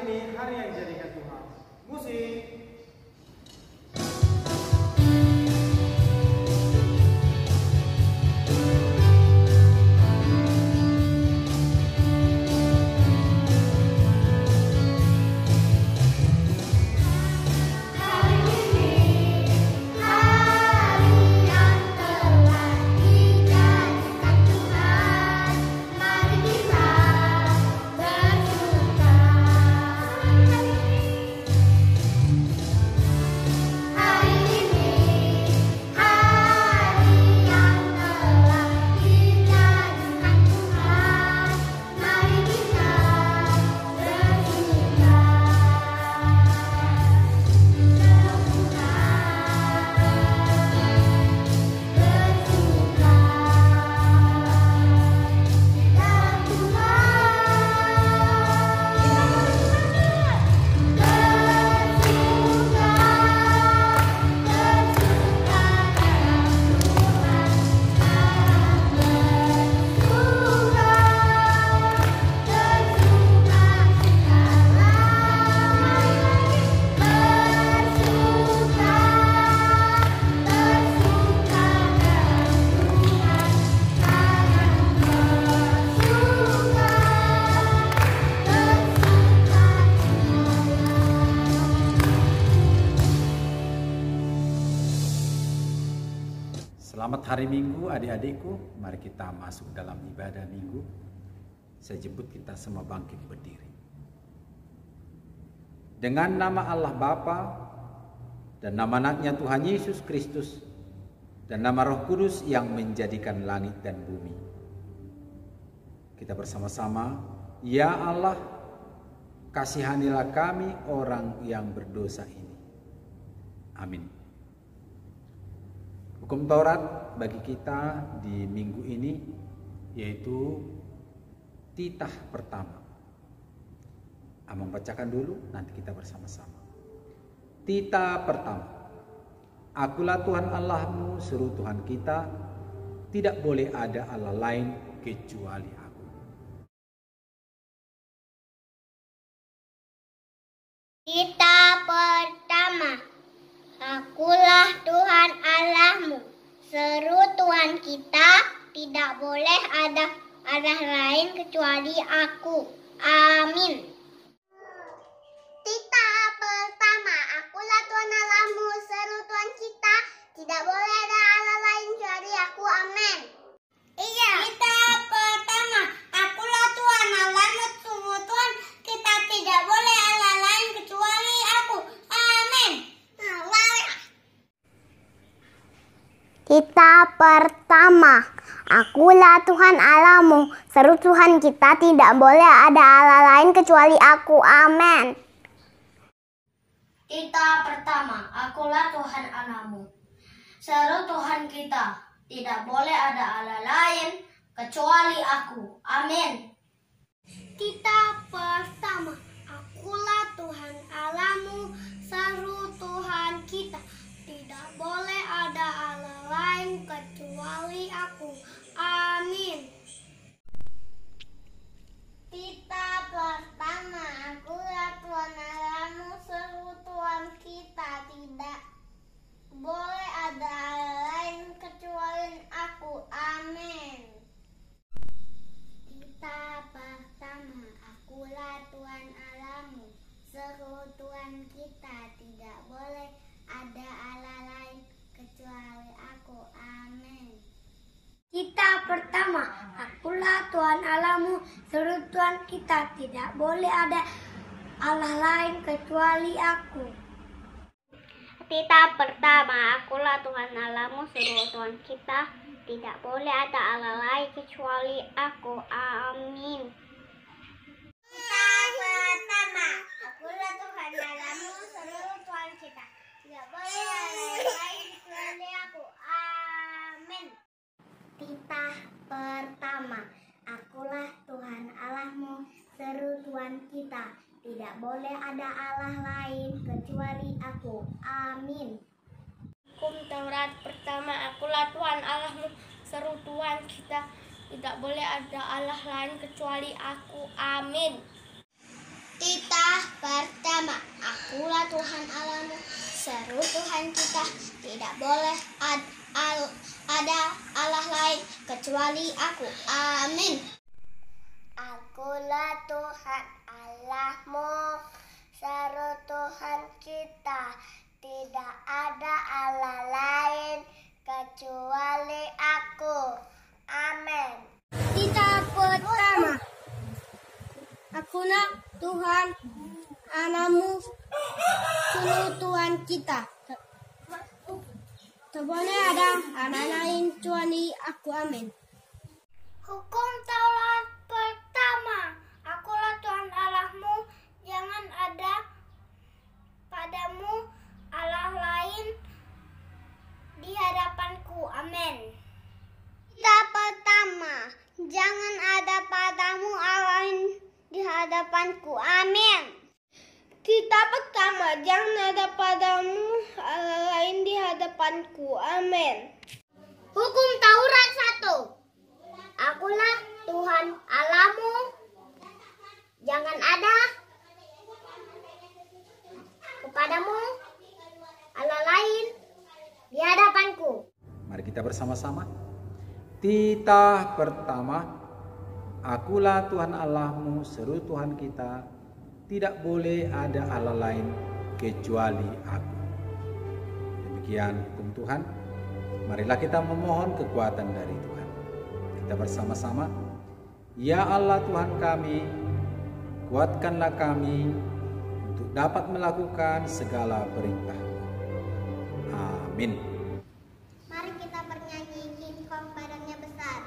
ini hari yang dijadikan Tuhan. Musik. Selamat hari Minggu adik-adikku, mari kita masuk dalam ibadah Minggu. Saya jemput kita semua bangkit berdiri. Dengan nama Allah Bapa dan nama anaknya Tuhan Yesus Kristus dan nama Roh Kudus yang menjadikan langit dan bumi. Kita bersama-sama, ya Allah, kasihanilah kami orang yang berdosa ini. Amin. Hukum Taurat bagi kita di minggu ini yaitu titah pertama. Amang bacakan dulu, nanti kita bersama-sama. Titah pertama. Akulah Tuhan Allahmu, seru Tuhan kita, tidak boleh ada Allah lain kecuali Aku. Titah pertama. Akulah Tuhan Allahmu, seru Tuhan kita, tidak boleh ada Allah lain kecuali Aku. Amin. Titah pertama. Akulah Tuhan Allahmu, seru Tuhan kita, tidak boleh ada Allah lain kecuali Aku. Amin. Iya. Titah pertama. Akulah Tuhan Allahmu, seru Tuhan kita, tidak boleh Allah lain kecuali Aku. Amin. Titah pertama. Akulah Tuhan Allahmu, seru Tuhan kita, tidak boleh ada Allah lain kecuali Aku. Amin. Titah pertama. Akulah Tuhan Allahmu, seru Tuhan kita, tidak boleh ada Allah lain kecuali Aku. Amin. Titah pertama. Akulah Tuhan Allahmu, seru Tuhan kita, tidak boleh ada Allah lain kecuali Aku. Amin. Titah pertama. Akulah Tuhan Allahmu, seru Tuhan kita, tidak boleh ada Allah lain kecuali Aku. Amin. Titah pertama. Akulah Tuhan Allahmu, seru Tuhan kita, tidak boleh ada Allah lain kecuali Aku. Amin. Titah pertama. Akulah Tuhan Allahmu, seru Tuhan kita, tidak boleh ada Allah lain kecuali Aku. Titah pertama. Akulah Tuhan Allahmu, seru Tuhan kita, tidak boleh ada Allah lain kecuali Aku. Amin. Titah pertama. Akulah Tuhan Allahmu, seru Tuhan kita, tidak boleh ada Allah lain kecuali Aku. Amin. Titah pertama. Akulah Tuhan Allahmu, seru Tuhan kita, tidak boleh ada Allah lain kecuali Aku. Amin. Hukum Taurat pertama. Akulah Tuhan Allahmu, seru Tuhan kita, tidak boleh ada Allah lain kecuali Aku. Amin. Titah pertama, akulah Tuhan Allahmu, seru Tuhan kita, tidak boleh ada Allah lain kecuali aku. Amin. Akulah Tuhan Allahmu, seru Tuhan kita, tidak ada Allah lain kecuali aku. Amin. Titah pertama, akulah Tuhan Allahmu, seru Tuhan kita. Tak boleh ada Allah lain kecuali aku. Amin. Hukum Taurat pertama, akulah Tuhan Allahmu, jangan ada padamu Allah lain di hadapanku. Amin. Titah pertama, jangan ada padamu Allah lain di hadapanku. Amin. Titah pertama, jangan ada padamu Allah lain di hadapanku. Amin. Hukum Taurat 1. Akulah Tuhan Allahmu, jangan ada kepadamu Allah lain di hadapanku. Mari kita bersama-sama. Titah pertama, akulah Tuhan Allahmu, seru Tuhan kita, tidak boleh ada Allah lain kecuali aku. Demikian hukum Tuhan. Marilah kita memohon kekuatan dari Tuhan. Kita bersama-sama. Ya Allah Tuhan kami, kuatkanlah kami untuk dapat melakukan segala perintah. Amin. Mari kita bernyanyi himne padangnya besar.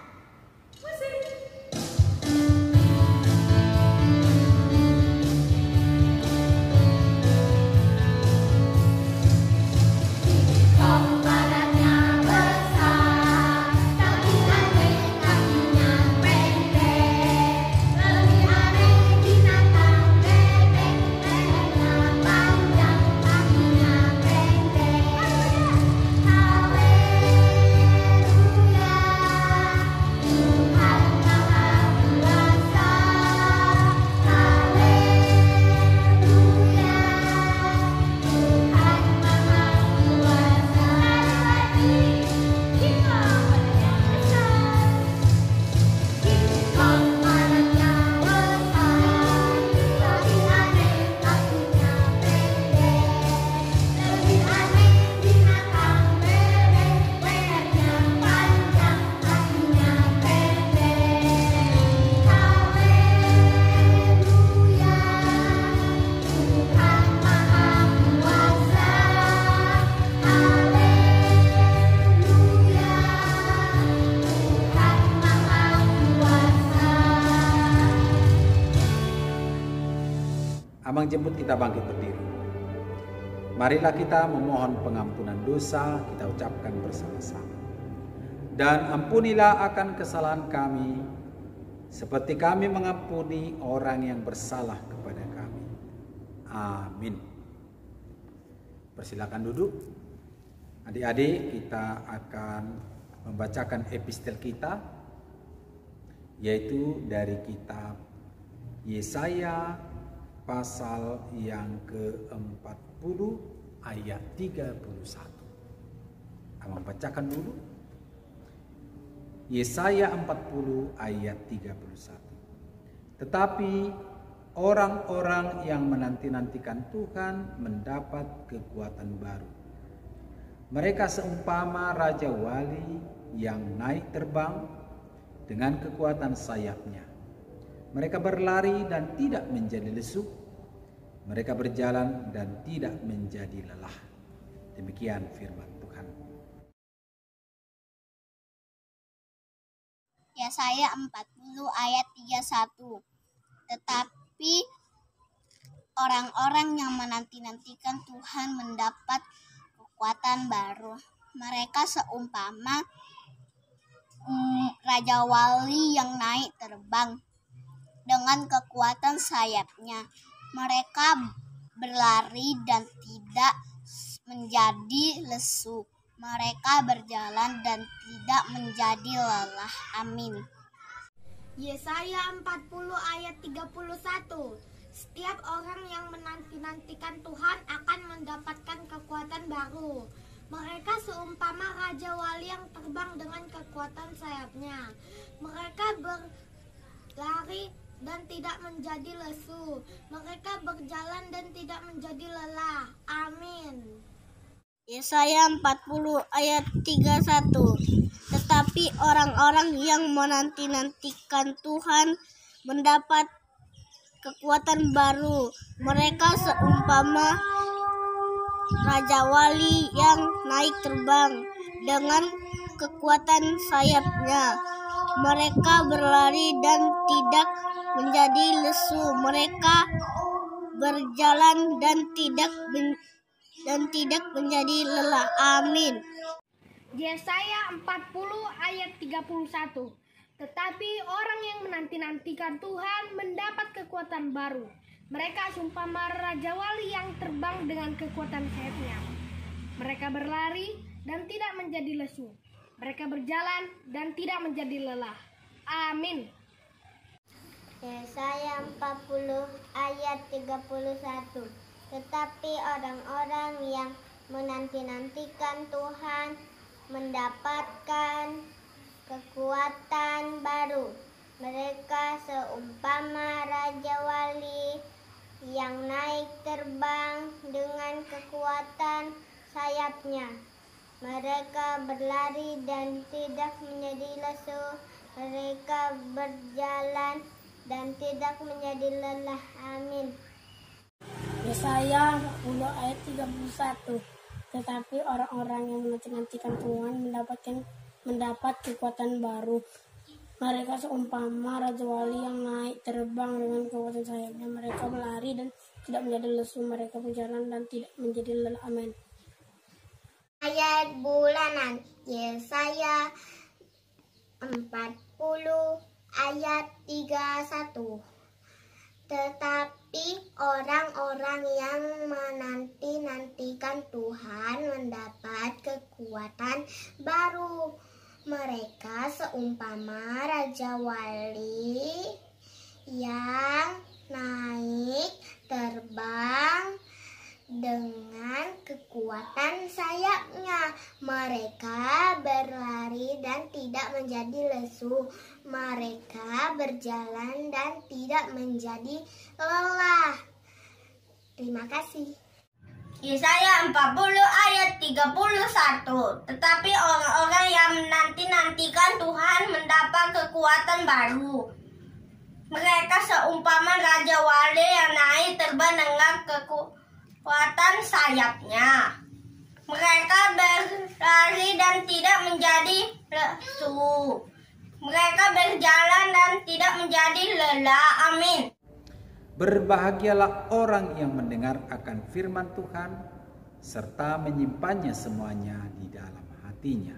Amang jemput kita bangkit berdiri. Marilah kita memohon pengampunan dosa, kita ucapkan bersama-sama. Dan ampunilah akan kesalahan kami, seperti kami mengampuni orang yang bersalah kepada kami. Amin. Persilakan duduk. Adik-adik, kita akan membacakan epistel kita, yaitu dari kitab Yesaya pasal yang ke-40 ayat 31. Abang bacakan dulu. Yesaya 40 ayat 31. Tetapi orang-orang yang menanti-nantikan Tuhan mendapat kekuatan baru. Mereka seumpama Raja Wali yang naik terbang dengan kekuatan sayapnya. Mereka berlari dan tidak menjadi lesu. Mereka berjalan dan tidak menjadi lelah. Demikian firman Tuhan. Yesaya 40 ayat 31. Tetapi orang-orang yang menanti-nantikan Tuhan mendapat kekuatan baru. Mereka seumpama Raja Wali yang naik terbang dengan kekuatan sayapnya. Mereka berlari dan tidak menjadi lesu. Mereka berjalan dan tidak menjadi lelah. Amin. Yesaya 40 ayat 31. Setiap orang yang menanti-nantikan Tuhan akan mendapatkan kekuatan baru. Mereka seumpama Raja Wali yang terbang dengan kekuatan sayapnya. Mereka berlari dan tidak menjadi lesu. Mereka berjalan dan tidak menjadi lelah. Amin. Yesaya 40 ayat 31. Tetapi orang-orang yang menanti-nantikan Tuhan mendapat kekuatan baru. Mereka seumpama Raja Wali yang naik terbang dengan kekuatan sayapnya. Mereka berlari dan tidak menjadi lesu. Mereka berjalan dan tidak menjadi lelah. Amin. Yesaya 40 ayat 31. Tetapi orang yang menanti-nantikan Tuhan mendapat kekuatan baru. Mereka seumpama Raja Wali yang terbang dengan kekuatan sayapnya. Mereka berlari dan tidak menjadi lesu. Mereka berjalan dan tidak menjadi lelah. Amin. Yesaya 40 ayat 31. Tetapi orang-orang yang menanti-nantikan Tuhan mendapatkan kekuatan baru. Mereka seumpama Raja Wali yang naik terbang dengan kekuatan sayapnya. Mereka berlari dan tidak menjadi lesu. Mereka berjalan dan tidak menjadi lelah. Amin. Yesaya 40 ayat 31. Tetapi orang-orang yang menanti-nantikan Tuhan mendapat kekuatan baru. Mereka seumpama Raja Wali yang naik terbang dengan kekuatan sayapnya. Mereka berlari dan tidak menjadi lesu. Mereka berjalan dan tidak menjadi lelah. Amin. Ayat bulanan Yesaya 40 ayat 31. Tetapi orang-orang yang menanti-nantikan Tuhan mendapat kekuatan baru. Mereka seumpama Raja Wali yang naik terbang dengan kekuatan sayapnya. Mereka berlari dan tidak menjadi lesu. Mereka berjalan dan tidak menjadi lelah. Terima kasih. Yesaya 40 ayat 31. Tetapi orang-orang yang menanti-nantikan Tuhan mendapat kekuatan baru. Mereka seumpama Raja Wali yang naik terbang dengan kekuatan sayapnya. Mereka berlari dan tidak menjadi lesu. Mereka berjalan dan tidak menjadi lelah. Amin. Berbahagialah orang yang mendengar akan firman Tuhan serta menyimpannya semuanya di dalam hatinya.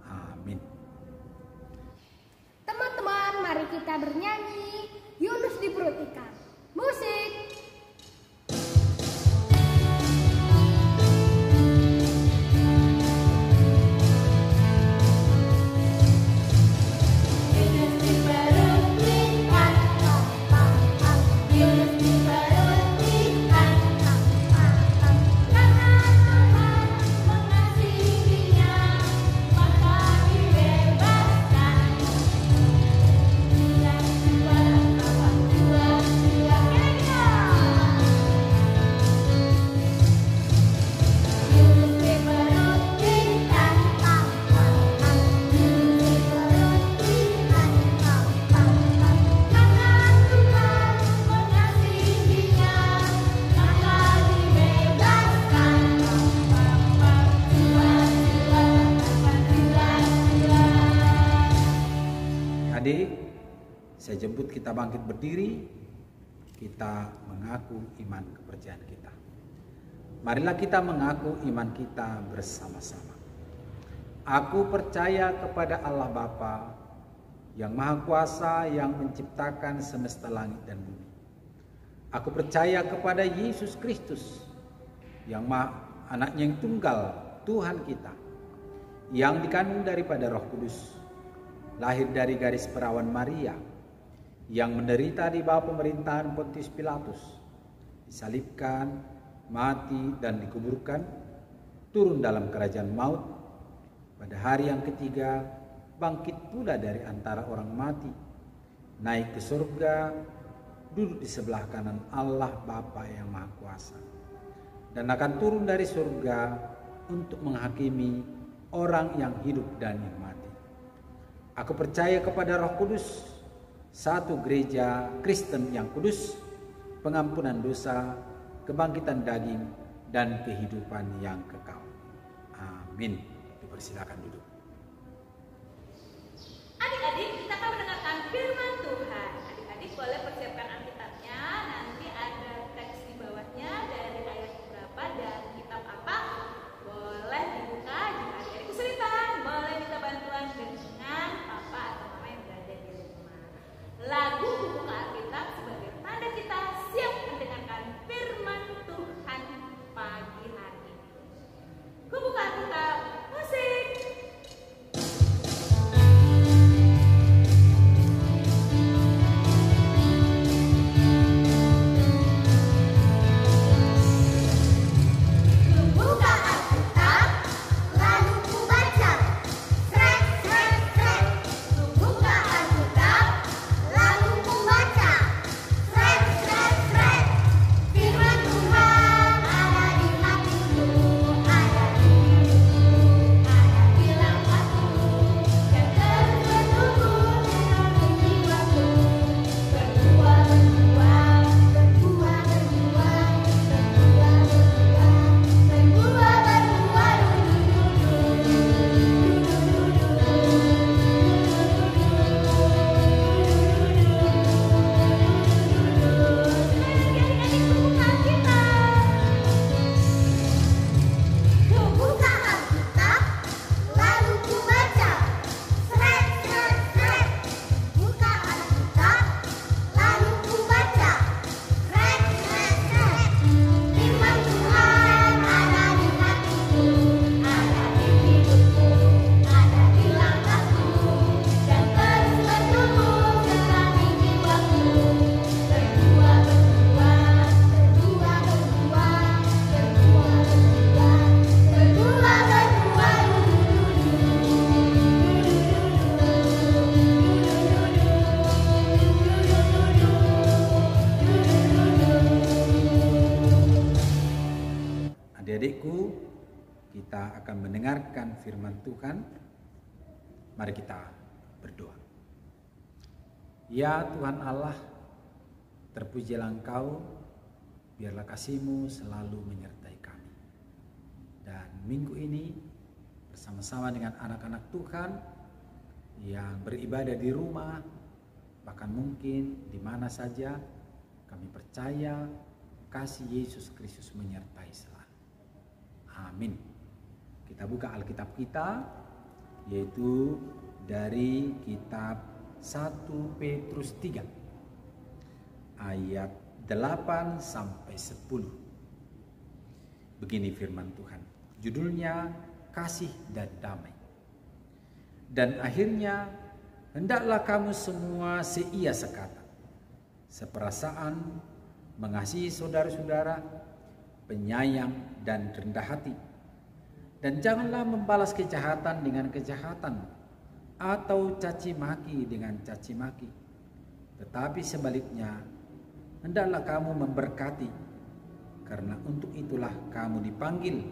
Amin. Teman-teman, mari kita bernyanyi Yunus di perut ikan. Musik. Saya jemput kita bangkit berdiri, kita mengaku iman kepercayaan kita. Marilah kita mengaku iman kita bersama-sama. Aku percaya kepada Allah Bapa yang Maha Kuasa yang menciptakan semesta langit dan bumi. Aku percaya kepada Yesus Kristus yang anaknya yang tunggal, Tuhan kita, yang dikandung daripada Roh Kudus, lahir dari garis perawan Maria, yang menderita di bawah pemerintahan Pontius Pilatus, disalibkan, mati dan dikuburkan, turun dalam kerajaan maut, pada hari yang ketiga bangkit pula dari antara orang mati, naik ke surga, duduk di sebelah kanan Allah Bapa yang Maha Kuasa, dan akan turun dari surga untuk menghakimi orang yang hidup dan yang mati. Aku percaya kepada Roh Kudus, satu gereja Kristen yang kudus, pengampunan dosa, kebangkitan daging, dan kehidupan yang kekal. Amin. Dipersilakan duduk. Adik-adik, kita akan mendengarkan firman Tuhan. Adik-adik boleh persiapkan Alkitabnya. Nanti ada teks di bawahnya dari ayat berapa dan kitab apa. Boleh dibuka. Jika adik-adik kesulitan, boleh minta bantuan dengan papa atau mama yang berada di rumah. Lagu buka Alkitab sebagai tanda kita siap mendengarkan firman Tuhan pagi hari ini. Buka Alkitab, musik. Adik-adikku, kita akan mendengarkan firman Tuhan. Mari kita berdoa. Ya Tuhan Allah, terpujilah Engkau, biarlah kasih-Mu selalu menyertai kami. Dan minggu ini bersama-sama dengan anak-anak Tuhan yang beribadah di rumah, bahkan mungkin di mana saja, kami percaya kasih Yesus Kristus menyertai selalu. Amin. Kita buka Alkitab kita, yaitu dari kitab 1 Petrus 3 ayat 8 sampai 10. Begini firman Tuhan. Judulnya Kasih dan Damai. Dan akhirnya hendaklah kamu semua seia sekata, seperasaan, mengasihi saudara-saudara, penyayang dan rendah hati. Dan janganlah membalas kejahatan dengan kejahatan atau caci maki dengan caci maki. Tetapi sebaliknya, hendaklah kamu memberkati, karena untuk itulah kamu dipanggil,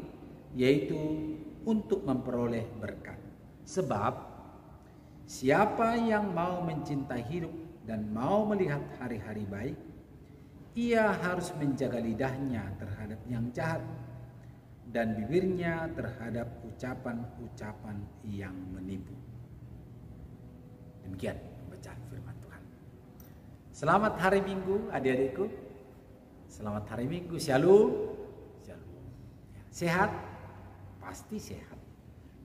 yaitu untuk memperoleh berkat. Sebab siapa yang mau mencintai hidup dan mau melihat hari-hari baik, ia harus menjaga lidahnya terhadap yang jahat dan bibirnya terhadap ucapan-ucapan yang menipu. Demikian pembacaan firman Tuhan. Selamat hari Minggu adik-adikku. Selamat hari Minggu. Shalom. Shalom. Sehat? Pasti sehat.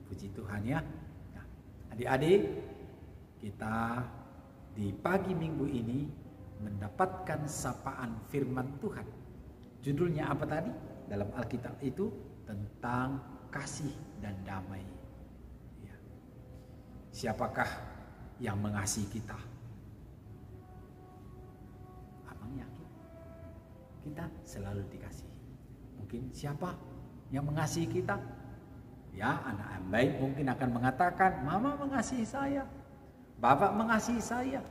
Puji Tuhan ya. Nah, adik-adik, kita di pagi Minggu ini mendapatkan sapaan firman Tuhan. Judulnya apa tadi? Dalam Alkitab itu tentang kasih dan damai. Ya. Siapakah yang mengasihi kita? kita selalu dikasihi. Mungkin siapa yang mengasihi kita? Ya, anak yang baik mungkin akan mengatakan, mama mengasihi saya, bapak mengasihi saya,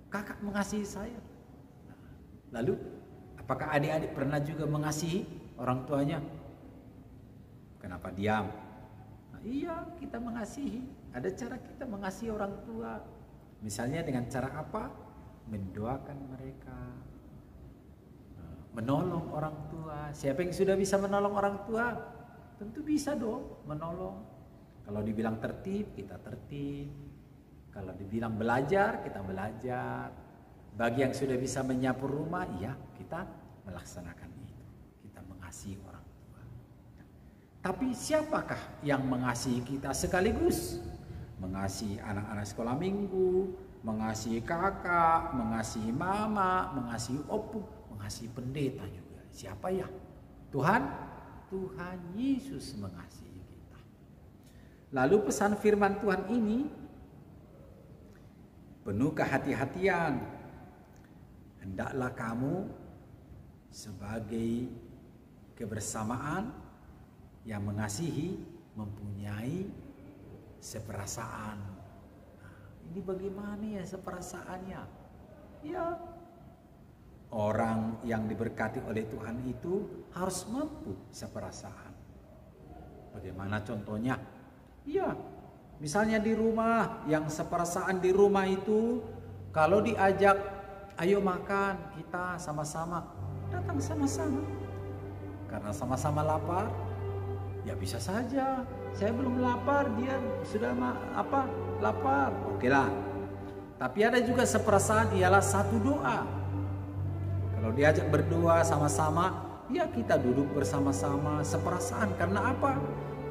kakak mengasihi saya. Lalu, apakah adik-adik pernah juga mengasihi orang tuanya? Kenapa diam? Nah, iya, kita mengasihi. Ada cara kita mengasihi orang tua. Misalnya dengan cara apa? Mendoakan mereka, menolong orang tua. Siapa yang sudah bisa menolong orang tua? Tentu bisa dong menolong. Kalau dibilang tertib, kita tertib. Kalau dibilang belajar, kita belajar. Bagi yang sudah bisa menyapu rumah, ya kita melaksanakan itu. Kita mengasihi orang tua. Tapi siapakah yang mengasihi kita sekaligus? Mengasihi anak-anak sekolah minggu, mengasihi kakak, mengasihi mama, mengasihi opung, mengasihi pendeta juga. Siapa ya? Tuhan Yesus mengasihi kita. Lalu pesan firman Tuhan ini penuh kehati-hatian. Hendaklah kamu sebagai kebersamaan yang mengasihi, mempunyai seperasaan. Nah, ini bagaimana ya seperasaannya? Ya, orang yang diberkati oleh Tuhan itu harus mampu seperasaan. Bagaimana contohnya? Ya, misalnya di rumah, yang seperasaan di rumah itu kalau diajak, ayo makan, kita sama-sama, datang sama-sama. Karena sama-sama lapar, ya bisa saja. Saya belum lapar, dia sudah lapar. Oke lah. Tapi ada juga seperasaan, ialah satu doa. Kalau diajak berdoa sama-sama, ya kita duduk bersama-sama seperasaan. Karena apa?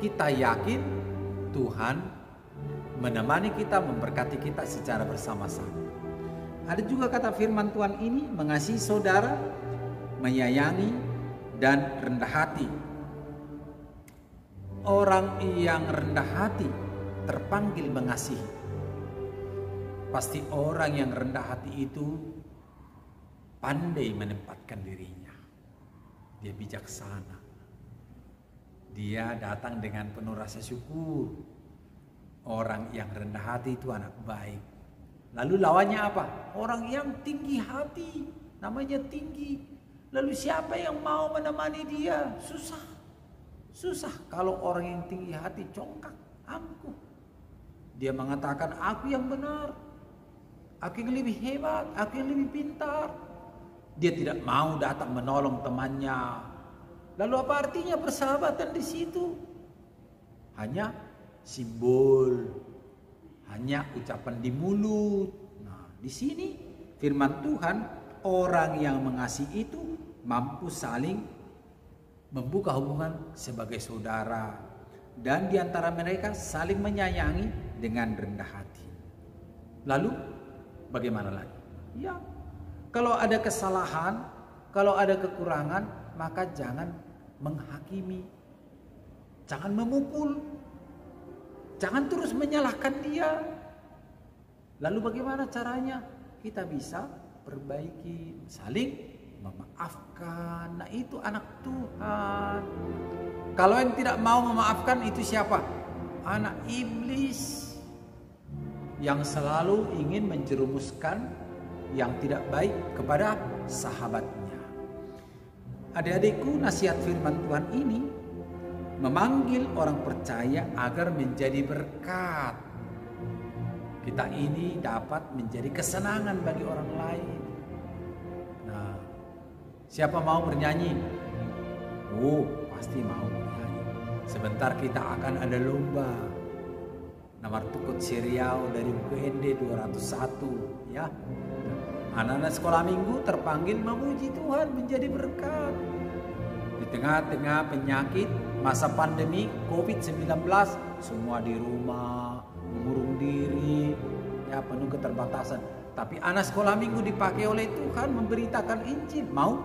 Kita yakin Tuhan menemani kita, memberkati kita secara bersama-sama. Ada juga kata firman Tuhan ini, mengasihi saudara, menyayangi, dan rendah hati. Orang yang rendah hati terpanggil mengasihi. Pasti orang yang rendah hati itu pandai menempatkan dirinya. Dia bijaksana. Dia datang dengan penuh rasa syukur. Orang yang rendah hati itu anak baik. Lalu lawannya apa? Orang yang tinggi hati, namanya tinggi. Lalu siapa yang mau menemani dia? Susah kalau orang yang tinggi hati congkak, angkuh. Dia mengatakan, aku yang benar, aku yang lebih hebat, aku yang lebih pintar. Dia tidak mau datang menolong temannya. Lalu apa artinya persahabatan di situ? Hanya simbol, hanya ucapan di mulut. Nah, di sini firman Tuhan, orang yang mengasihi itu mampu saling membuka hubungan sebagai saudara, dan diantara mereka saling menyayangi dengan rendah hati. Lalu bagaimana lagi? Ya, kalau ada kesalahan, kalau ada kekurangan, maka jangan menghakimi, jangan memukul, jangan terus menyalahkan dia. Lalu bagaimana caranya? Kita bisa perbaiki, saling memaafkan. Nah, itu anak Tuhan. Kalau yang tidak mau memaafkan itu siapa? Anak iblis yang selalu ingin menjerumuskan yang tidak baik kepada sahabatnya. Adik-adikku, nasihat firman Tuhan ini memanggil orang percaya agar menjadi berkat. Kita ini dapat menjadi kesenangan bagi orang lain. Nah, siapa mau bernyanyi? Oh, pasti mau bernyanyi. Sebentar kita akan ada lomba. Nomor tukut serial dari BND 201, ya. Anak-anak sekolah minggu terpanggil memuji Tuhan, menjadi berkat. Di tengah-tengah penyakit masa pandemi COVID-19, semua di rumah, mengurung diri, ya, penuh keterbatasan. Tapi anak sekolah minggu dipakai oleh Tuhan memberitakan Injil. Mau?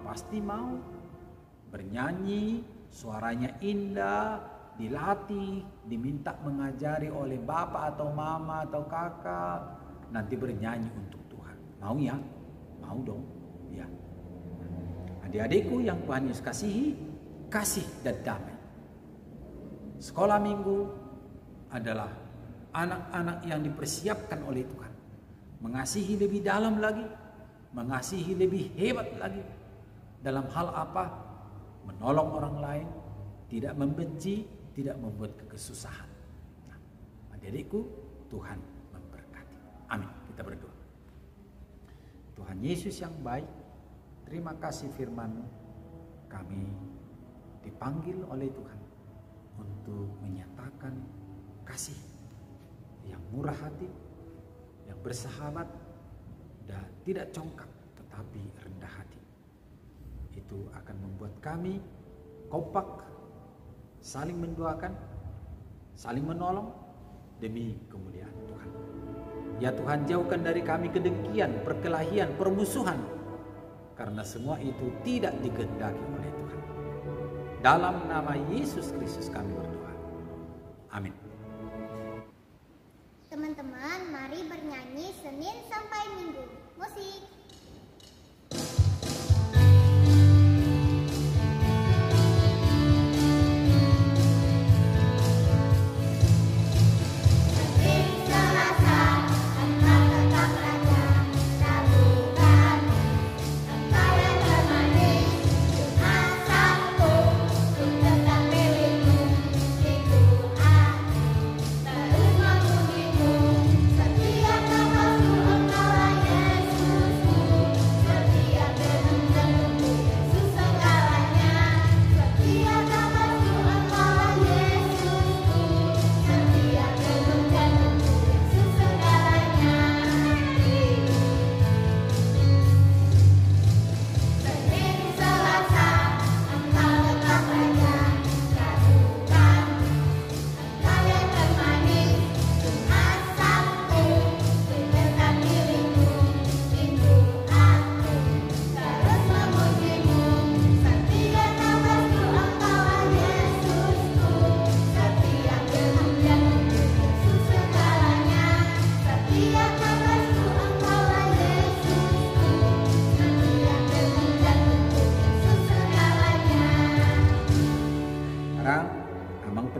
Pasti mau. Bernyanyi, suaranya indah, dilatih, diminta mengajari oleh bapak atau mama atau kakak. Nanti bernyanyi untuk Tuhan. Mau ya? Mau dong. Ya. Adik-adikku yang Tuhan Yesus kasihi, kasih dan damai. Sekolah minggu adalah anak-anak yang dipersiapkan oleh Tuhan. Mengasihi lebih dalam lagi, mengasihi lebih hebat lagi. Dalam hal apa? Menolong orang lain, tidak membenci, tidak membuat kesusahan. Nah, adik-adikku, Tuhan memberkati. Amin. Kita berdoa. Tuhan Yesus yang baik, terima kasih firman-Mu. Kami dipanggil oleh Tuhan untuk menyatakan kasih yang murah hati, yang bersahabat, dan tidak congkak tetapi rendah hati. Itu akan membuat kami kompak, saling mendoakan, saling menolong demi kemuliaan Tuhan. Ya Tuhan, jauhkan dari kami kedengkian, perkelahian, permusuhan, karena semua itu tidak dikehendaki oleh Tuhan. Dalam nama Yesus Kristus kami berdoa. Amin. Teman-teman, mari bernyanyi Senin sampai Minggu. Musik.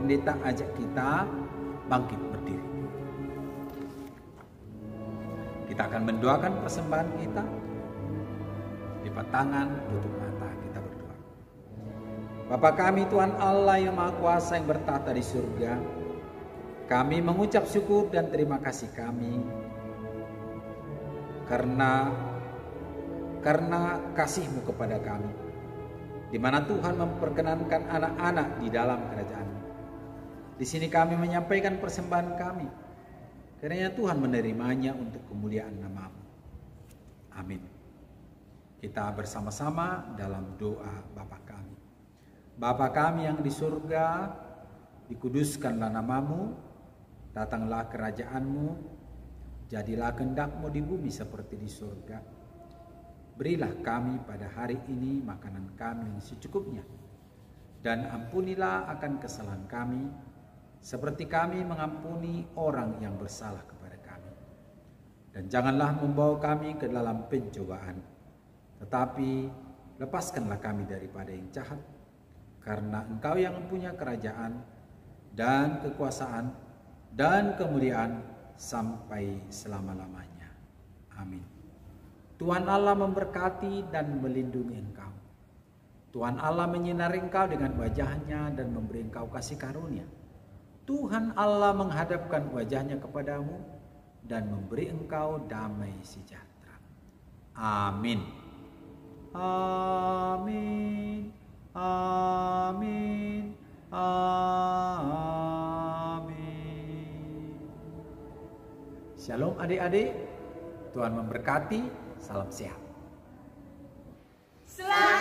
Pendeta ajak kita bangkit berdiri. Kita akan mendoakan persembahan kita. Lipat tangan, tutup mata, kita berdoa. Bapa kami Tuhan Allah yang Maha Kuasa yang bertata di surga, kami mengucap syukur dan terima kasih kami karena kasih-Mu kepada kami, di mana Tuhan memperkenankan anak-anak di dalam kerajaan. Di sini kami menyampaikan persembahan kami, kiranya Tuhan menerimanya untuk kemuliaan nama-Mu. Amin. Kita bersama-sama dalam doa Bapa kami. Bapa kami yang di surga, dikuduskanlah nama-Mu, datanglah kerajaan-Mu, jadilah kehendak-Mu di bumi seperti di surga. Berilah kami pada hari ini makanan kami yang secukupnya, dan ampunilah akan kesalahan kami, seperti kami mengampuni orang yang bersalah kepada kami. Dan janganlah membawa kami ke dalam pencobaan, tetapi lepaskanlah kami daripada yang jahat, karena Engkau yang mempunyai kerajaan dan kekuasaan dan kemuliaan sampai selama-lamanya. Amin. Tuhan Allah memberkati dan melindungi engkau. Tuhan Allah menyinari engkau dengan wajah-Nya dan memberi engkau kasih karunia. Tuhan Allah menghadapkan wajah-Nya kepadamu dan memberi engkau damai sejahtera. Amin. Amin. Amin. Amin. Shalom adik-adik. Tuhan memberkati. Salam sehat. Selamat